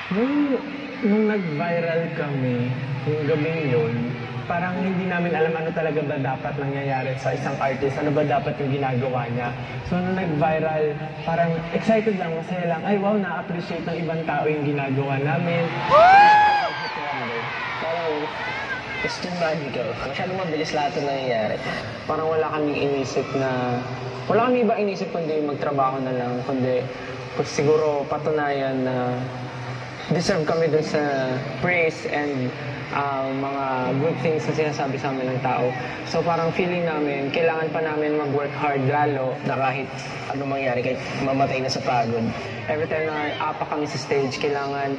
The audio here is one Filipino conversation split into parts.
Nung, nung nag-viral kami, yung gabing yun, parang hindi namin alam ano talaga ba dapat nangyayari sa isang artist, ano ba dapat yung ginagawa niya. So nung nag-viral, parang excited lang, masaya lang, ay wow, na-appreciate ng ibang tao yung ginagawa namin. Parang, it's too magical. Masyadong mabilis lahat na nangyayari. Parang wala kaming inisip na, wala kaming iba inisip kundi magtrabaho na lang, kundi siguro patunayan na deserve kami dun sa praise and mga good things na sinasabi sa amin ng tao. So parang feeling namin, kailangan pa namin mag-work hard lalo na kahit ano mangyari, kahit mamatay na sa pagod. Every time na apa kami sa stage, kailangan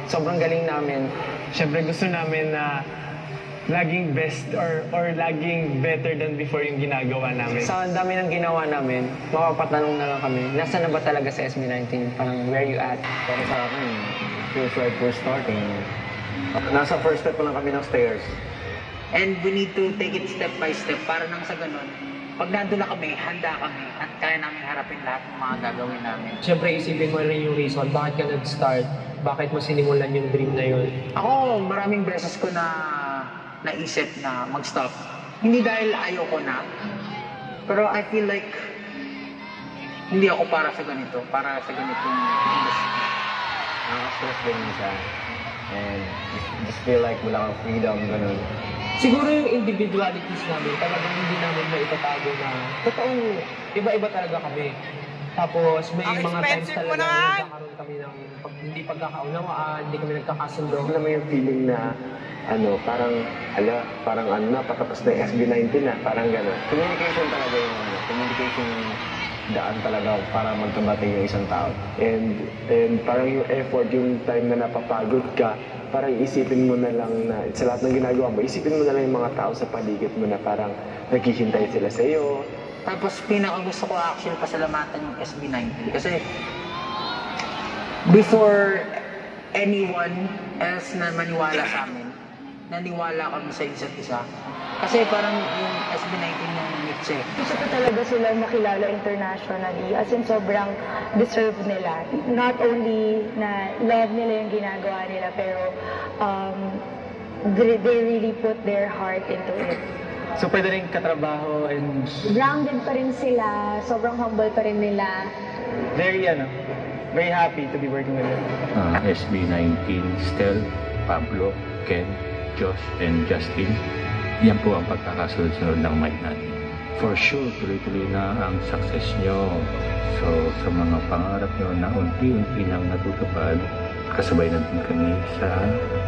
sobrang galing namin. Siyempre gusto namin na laging best or laging better than before yung ginagawa namin. Sa dami ng ginawa namin, mapapatanong na lang kami, nasa na ba talaga sa SB19? Parang, where you at? Para sa akin, feels like we're starting. Nasa first step pa lang kami ng stairs. And we need to take it step by step para nang sa ganun, pag nandun na kami, handa kami at kaya namin harapin lahat ng mga gagawin namin. Siyempre, isipin mo rin yung reason, bakit ka nag-start, bakit mo sinimulan yung dream na yun. Ako, maraming beses ko na naisip na mag-stop. Hindi dahil ayoko na, pero I feel like hindi ako para sa ganito, para sa ganitong industry. Nakaka-stress din minsan. And just feel like wala kang freedom, ganun. Siguro yung individualities namin, talagang hindi namin maitatago na totoong iba-iba talaga kami. Tapos may mga times talaga na nagkakaroon kami ng hindi pagkakaunawaan, hindi kami nagkakasundo. Alam mo yung feeling na parang patapos na yung SB19 na, parang gano'n. Communication talaga yung communication daan talaga para magkabati yung isang tao. And parang yung effort, yung time na napapagod ka, parang isipin mo na lang na sa lahat ng ginagawa mo, isipin mo na lang yung mga tao sa paligid mo na parang naghihintay sila sa iyo. Tapos pinakagusto ko actually pasalamatan yung SB19 kasi before anyone else na maniwala sa amin, naniwala kami sa isa't isa. Kasi parang yung SB19 yung mix eh. Gusto ko talaga sila makilala internationally as in sobrang deserve nila. Not only na love nila yung ginagawa nila pero they really put their heart into it. So pwede rin katrabaho and Grounded pa rin sila, sobrang humble pa rin nila. very happy to be working with them. SB19, Stel, Pablo, Ken, Josh, and Justin. Yan po ang pagkakasunod-sunod ng mic natin. For sure, tuloy-tuloy na ang success nyo. So, sa mga pangarap nyo na unti-unti nang natutupad, kasabay natin kami sa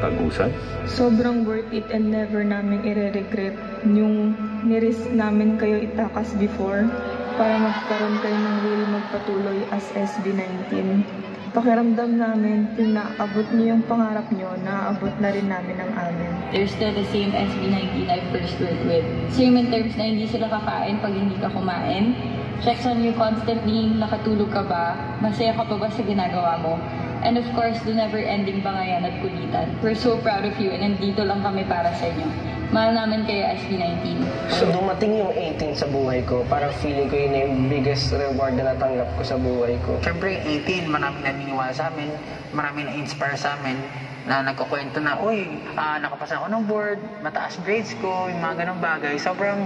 pag-usad. Sobrang worth it and never namin i-regret yung nirisk namin kayo itakas before para magkaroon kayo ng will magpatuloy as SB19. Pakiramdam namin, kung naabot niyo yung pangarap niyo, naabot na rin namin ang amin. They're still the same SB19 I first worked with. Same in terms na hindi sila kakain pag hindi ka kumain. Checks on you constantly, nakatulog ka ba, masaya ka pa ba sa ginagawa mo. And of course, the never-ending bangayan at kulitan. We're so proud of you and nandito lang kami para sa inyo. Mahal namin kayo SB19. So dumating yung 18 sa buhay ko, parang feeling ko yun na yung biggest reward na natanggap ko sa buhay ko. Siyempre, 18, maraming naniniwala sa amin, maraming na-inspire sa amin na nagkukwento na, uy, nakapasa ako ng board, mataas grades ko, yung mga ganong bagay. Sobrang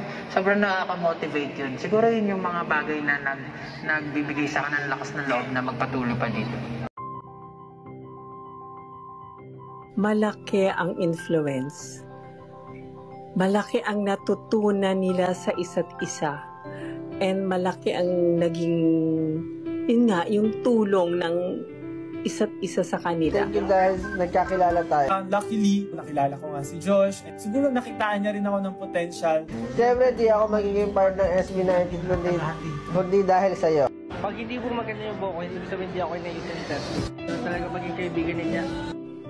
nakaka-motivate yun. Siguro yun yung mga bagay na nagbibigay sa akin ng lakas ng loob na magpatuloy pa dito. Malaki ang influence. Malaki ang natutunan nila sa isa't isa. And malaki ang naging, yung tulong ng isa't isa sa kanila. Thank you guys, nagkakilala tayo. Luckily, nakilala ko nga si Josh. At siguro nakitaan niya rin ako ng potential. Siyempre, di ako magiging part ng SB19 kundi dahil sa'yo. Pag hindi po maganda yung buko, hindi sabihin hindi ako na-interest. Talaga maging kaibigan niya.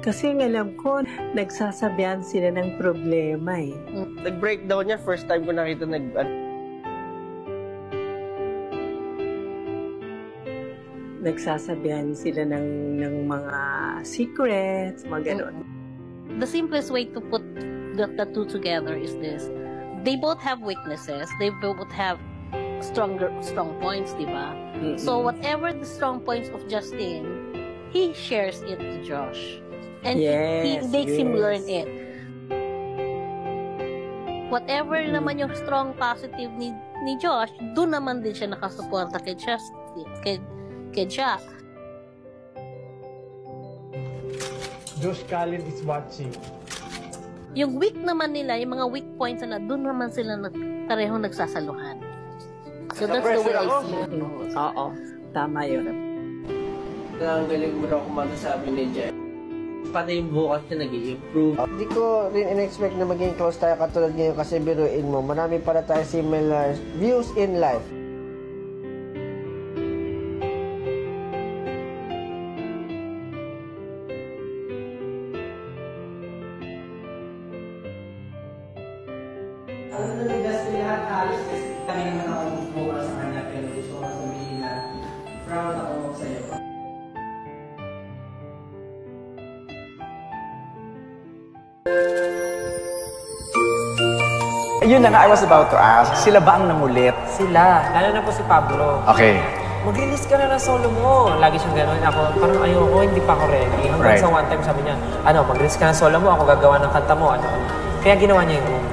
Kasi ang alam ko, nagsasabihan sila ng problema eh. Nag-breakdown niya, first time ko nakita nagsasabihan sila ng mga secrets, mga ganon. The simplest way to put the two together is this. They both have weaknesses. They both have strong points, diba? So whatever the strong points of Justin, he shares it to Josh. And he Yes, makes him yes. learn it. Whatever naman yung strong positive ni Josh, doon naman din siya nakasuporta kay Justin, kay Jack. Josh Khalid is watching. Yung weak naman nila, yung mga weak points na doon naman sila parehong nagsasaluhan. So that's the way I see it. Oo, tama yun. Ang galing mo raw kung masasabi ni Jen. Pati yung bukas niya nag-i-improve. Hindi ko rin in-expect na maging close tayo katulad ngayon kasi biruin mo. Marami pala tayo similar views in life. Ano na nag-dust lahat halos kasi kami naman ako bukas sa kanya pero gusto ko sabihin na proud ako sa iyo. Yun na nga, I was about to ask, sila ba ang namulit? Sila, lalo na po si Pablo. Okay. Mag-release ka na ng solo mo. Lagi siyang gano'n. Ako, parang ayoko, hindi pa ako ready. Hanggang Right. sa one time sabi niya, mag-release ka ng solo mo, ako gagawa ng kanta mo. Kaya ginawa niya yung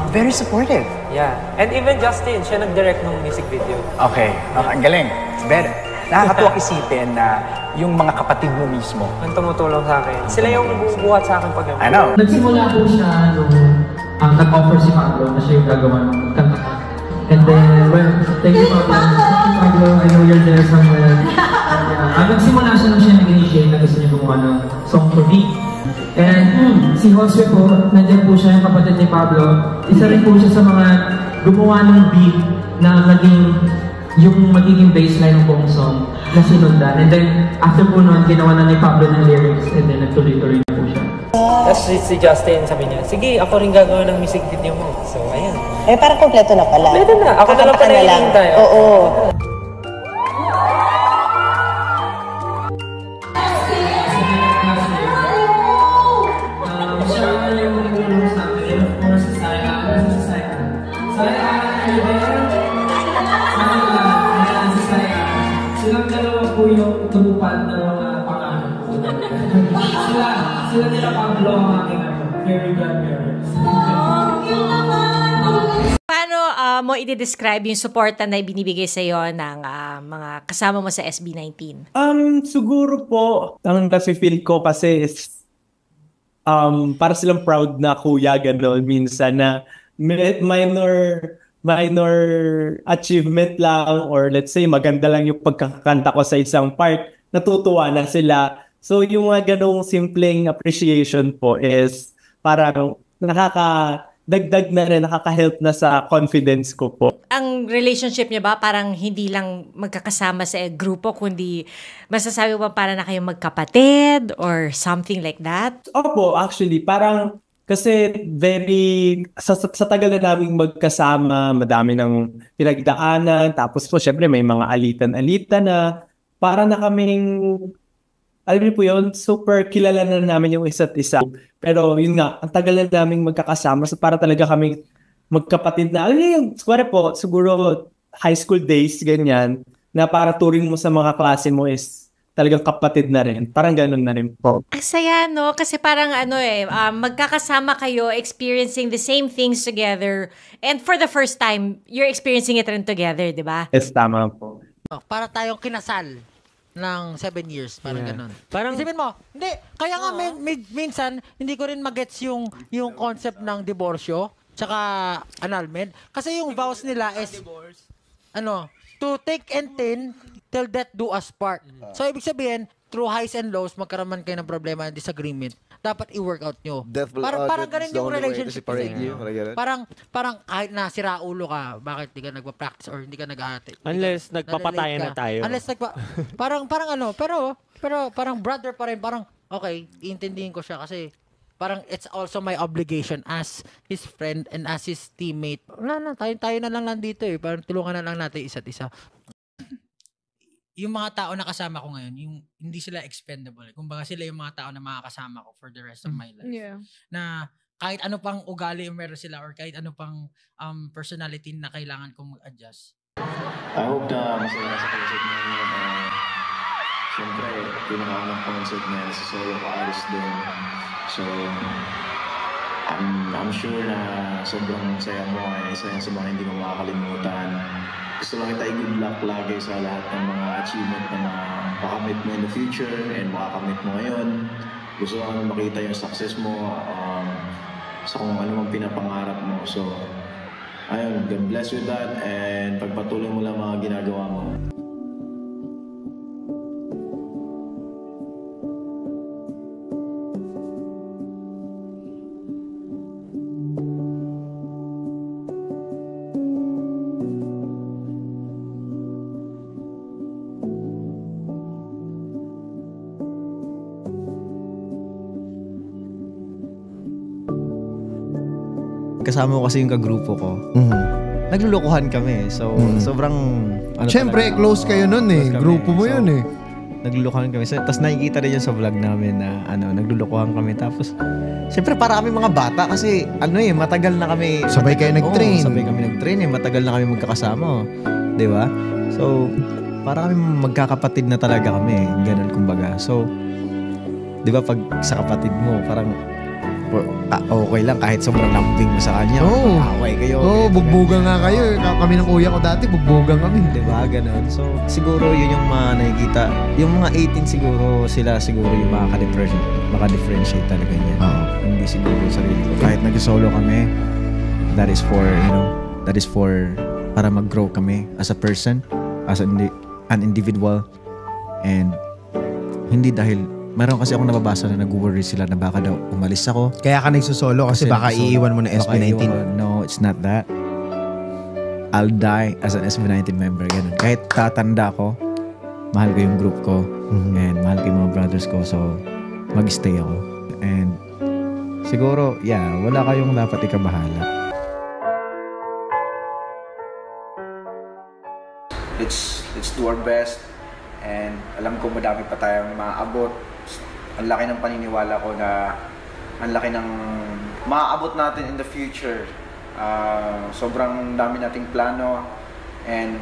Very supportive. Yeah. And even Justin, siya nag-direct ng music video. Okay, ang galing. Better. Nakakatuwa isipin na yung mga kapatid mo mismo. Ang tumutulong sa akin. Sila yung bubuhat sa akin pag I know. Nagsimula po siya nung nag-offer si Pablo na siya yung gagawa ng kanta. And then, well, thank you Pablo. Pablo, I know you're there somewhere. Nagsimula siya nung siya nag-initiate na gusto niya gumawa ng song for me. And si Josue po, nandiyan po siya yung kapatid ni Pablo. Isa rin po siya sa mga gumawa ng beat na magiging baseline ng buong song na sinundan. And then, after po noon, ginawa na ni Pablo ng lyrics and then nagtuloy-tuloy na po siya. Tapos si Justin sabi niya, sige, ako rin gagawa ng music video mo. So, ayan. Parang kompleto na pala. Kompleto na. Ako na lang pala hinihintay. Oo. Silang dalawa po yung tumupad ng mga pangalan po. Sila nila Pablo ang aking very grandparents. Paano mo i-describe yung suporta na ibinibigay sa iyo ng mga kasama mo sa SB19? Siguro po, ang nafe-feel ko kasi is para silang proud na kuya gano'n minsan na minor achievement lang or let's say maganda lang yung pagkakanta ko sa isang part, natutuwa na sila. So yung mga ganong simpleng appreciation po is parang nakakadagdag na rin, nakaka-help na sa confidence ko po. Ang relationship niyo ba parang hindi lang magkakasama sa grupo kundi masasabi ba para na kayong magkapatid or something like that? Opo, actually parang kasi sa tagal na naming magkasama, madami ng pinagdaanan, tapos po syempre may mga alitan-alitan na para na kaming, alam niyo po yun, super kilala na namin yung isa't isa. Pero yun nga, ang tagal na naming magkakasama, so para talaga kaming magkapatid na, alam niyo yung, siguro high school days, ganyan, na para turing mo sa mga klase mo is talagang kapatid na rin. Parang ganun na rin po. Ang saya, no? Kasi parang magkakasama kayo, experiencing the same things together. And for the first time, you're experiencing it rin together, di ba? Yes, tama po. Para tayong kinasal ng 7 years, parang ganun. Parang, isipin mo, hindi, kaya nga minsan, hindi ko rin magets yung concept ng diborsyo, tsaka annulment. Kasi yung vows nila is, to take and thin till death do us part. So, ibig sabihin, through highs and lows, magkaroon kayo ng problema and disagreement, dapat i-work out nyo. Parang ganun yung relationship. Parang kahit na sira ulo ka, bakit di ka nagpa-practice or hindi ka nag-ate? Unless nagpapatayan na tayo. Parang parang brother pa rin, parang okay, iintindihin ko siya kasi parang it's also my obligation as his friend and as his teammate. Tayo na lang dito eh. Parang tulungan na lang natin isa't isa. Yung mga tao na kasama ko ngayon, yung hindi sila expendable. Kumbaga sila yung mga tao na makakasama ko for the rest of my life. Yeah. Na kahit ano pang ugali yung meron sila or kahit ano pang personality na kailangan kong mag-adjust. I hope na masaya sa concert mo yun. Siyempre, pinakaunang concert niya sa solo artist din. So, I'm sure na sobrang saya mo ay isa yan sa mga hindi mo makakalimutan. Gusto lang kita i-good luck lagi sa lahat ng mga achievement na makakamit mo in the future and makakamit mo ngayon. Gusto lang makita yung success mo sa kung ano mang pinapangarap mo. So, ayun, God bless with that and pagpatuloy mo lang mga ginagawa mo. Kasama ko kasi yung kagrupo ko. Naglulukuhan kami. So, sobrang... Siyempre, close kayo nun eh. Grupo mo yun eh. Naglulukuhan kami. Tapos nakikita rin yun sa vlog namin na naglulukuhan kami. Tapos, siyempre para kami mga bata kasi matagal na kami... Sabay kayo nag-train. Sabay kami nag-train eh. Matagal na kami magkakasama. Di ba? So, para kami magkakapatid na talaga kami. Ganun kumbaga. So, di ba pag sa kapatid mo, parang... okay lang kahit sobrang lambing mo sa kanya. Away kayo. Bugbugan nga kayo. Kami ng kuya ko dati, bugbugan kami. Diba? Ganun. So, siguro yun yung mga nakikita. Yung mga 18 sila siguro yung maka-differentiate talaga niya. Hindi siguro yung sarili ko. Kahit nag-solo kami, that is for para mag-grow kami as a person, as an individual, and hindi dahil meron kasi akong nababasa na nag-worry sila na baka daw umalis ako. Kaya ka nagsusolo kasi baka iiwan mo na SB19. No, it's not that. I'll die as an SB19 member. Ganun. Kahit tatanda ko, mahal ko yung group ko. And mahal ko yung mga brothers ko. So, mag-stay ako. And siguro, wala kayong dapat ikabahala. Let's do our best. And alam ko madami pa tayong maabot. Ang laki ng paniniwala ko na ang laki ng maaabot natin in the future. Sobrang dami nating plano and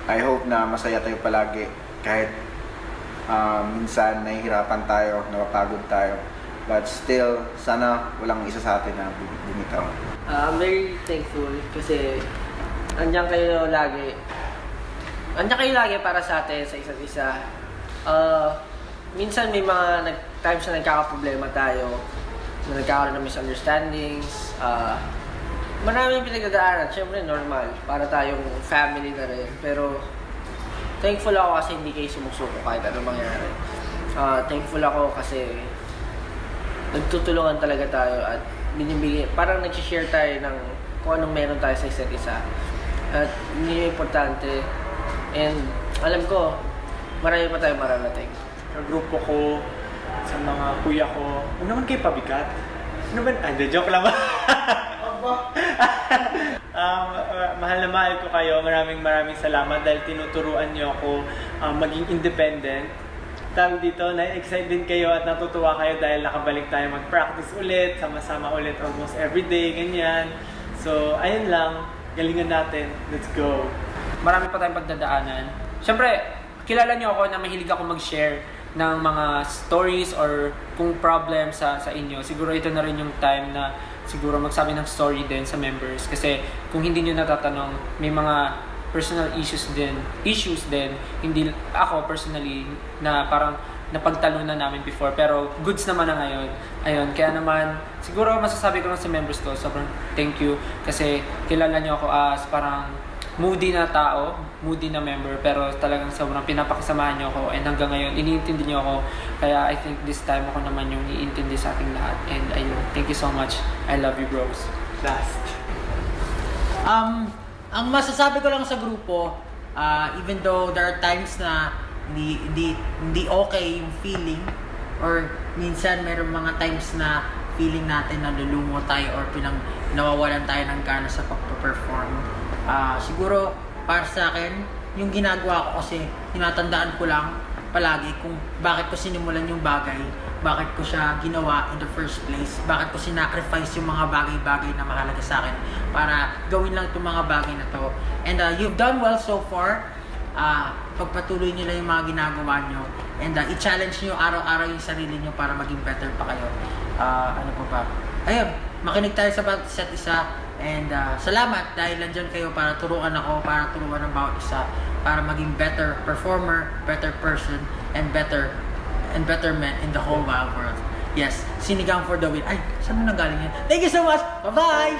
I hope na masaya tayo palagi kahit minsan nahihirapan tayo, napapagod tayo. But still, sana walang isa sa atin na bumitaw. I'm very thankful kasi andyan kayo lagi. Andyan kayo lagi para sa atin, sa isa't isa. Minsan may mga times na nagkakaproblema tayo, na nagkakaroon ng misunderstandings. Maraming pinagdadaanan, syempre normal, para tayong family na rin. Pero thankful ako kasi hindi kayo sumusuko kahit anong mangyari. Thankful ako kasi nagtutulungan talaga tayo at binibigay, parang nag-share tayo ng kung anong meron tayo sa isa't isa. At yun yung importante. And alam ko, marami pa tayong mararating. Sa grupo ko, sa mga kuya ko, ano naman kayo pabigat? Ano ba? Joke lang ba? Mahal na mahal ko kayo. Maraming salamat dahil tinuturuan niyo ako maging independent. Tawag dito, na-excite din kayo at natutuwa kayo dahil nakabalik tayo mag-practice ulit, sama-sama ulit almost everyday, ganyan. So, ayun lang. Galingan natin. Let's go. Marami pa tayong pagdadaanan. Siyempre, kilala niyo ako na mahilig ako mag-share ng mga stories or kung problem sa inyo. Siguro ito na rin yung time na siguro magsabi ng story din sa members. Kasi kung hindi nyo natatanong, may mga personal issues din. Hindi ako personally na parang napagtalunan namin before. Pero goods naman na ngayon. Ayun, kaya naman siguro masasabi ko lang sa members ko, sobrang thank you. Kasi kilala nyo ako as parang moody na tao, moody na member, pero talagang sobrang pinapakasamahan niyo ako and hanggang ngayon, iniintindi niyo ako. Kaya I think this time ako naman yung iintindi sa ating lahat. And ayun, thank you so much. I love you, bros. Last. Ang masasabi ko lang sa grupo, even though there are times na hindi okay yung feeling, or minsan meron mga times na feeling natin na lulungo tayo or nawawalan tayo ng gana sa pag-perform. Siguro para sa akin, yung ginagawa ko kasi tinatandaan ko lang palagi kung bakit ko sinimulan yung bagay, bakit ko siya ginawa in the first place, bakit ko sinacrifice yung mga bagay-bagay na mahalaga sa akin para gawin lang itong mga bagay na to. And you've done well so far. Pagpatuloy nyo lang yung mga ginagawa nyo And i-challenge nyo araw-araw yung sarili nyo para maging better pa kayo. Ano po ba? Ayun, makinig tayo sa isa't isa. And salamat dahil nandyan kayo para turuan ako, para turuan ng bawat isa, para maging better performer, better person, and better man in the whole wild world. Yes, sinigang for the win. Ay, saan mo nanggaling yan? Thank you so much! Bye-bye!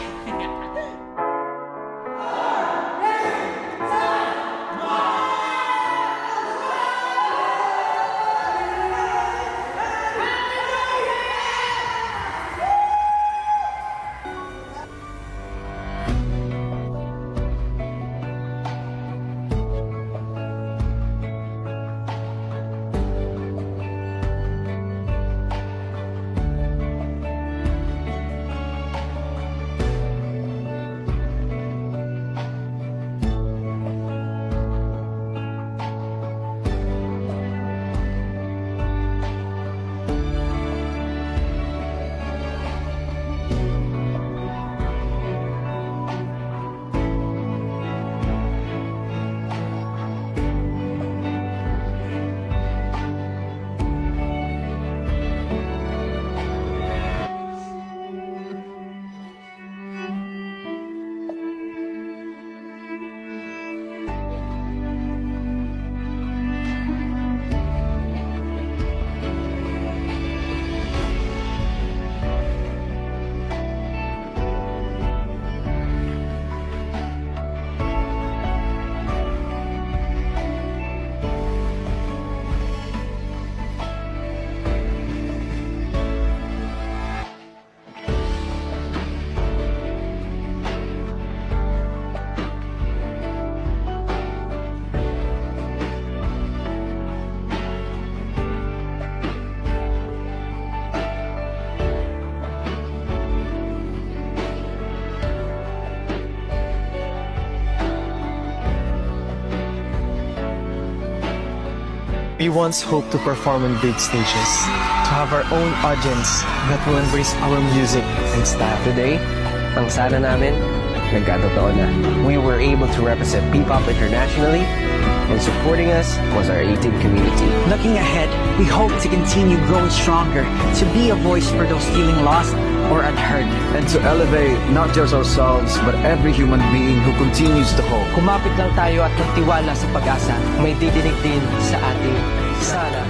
We once hoped to perform on big stages, to have our own audience that will embrace our music and style. Today, ang sana namin, nagkatotoo na. We were able to represent P-pop internationally, and supporting us was our 18 community. Looking ahead, we hope to continue growing stronger, to be a voice for those feeling lost or unheard. And to elevate not just ourselves, but every human being who continues to hope. Kumapit lang tayo at magtiwala sa pag-asa. May didinig din sa ating sana.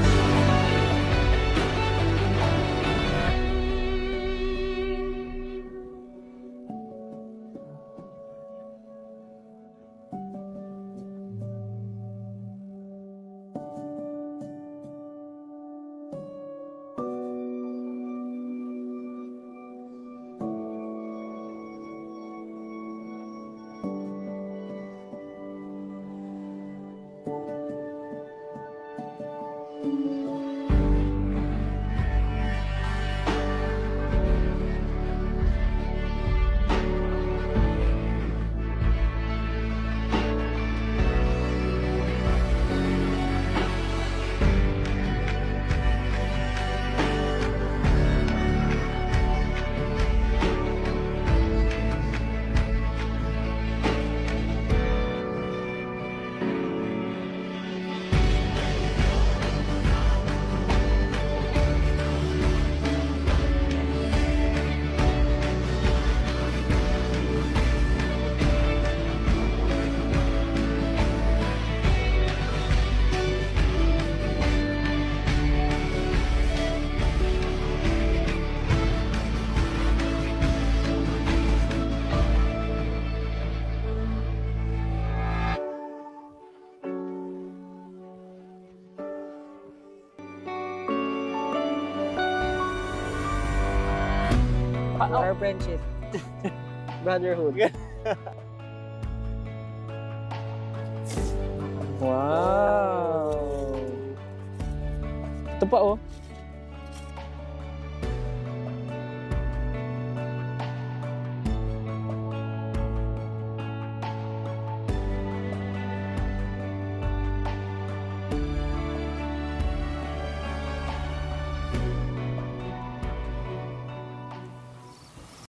Our friendship. Brotherhood. Wow! Ito pa oh.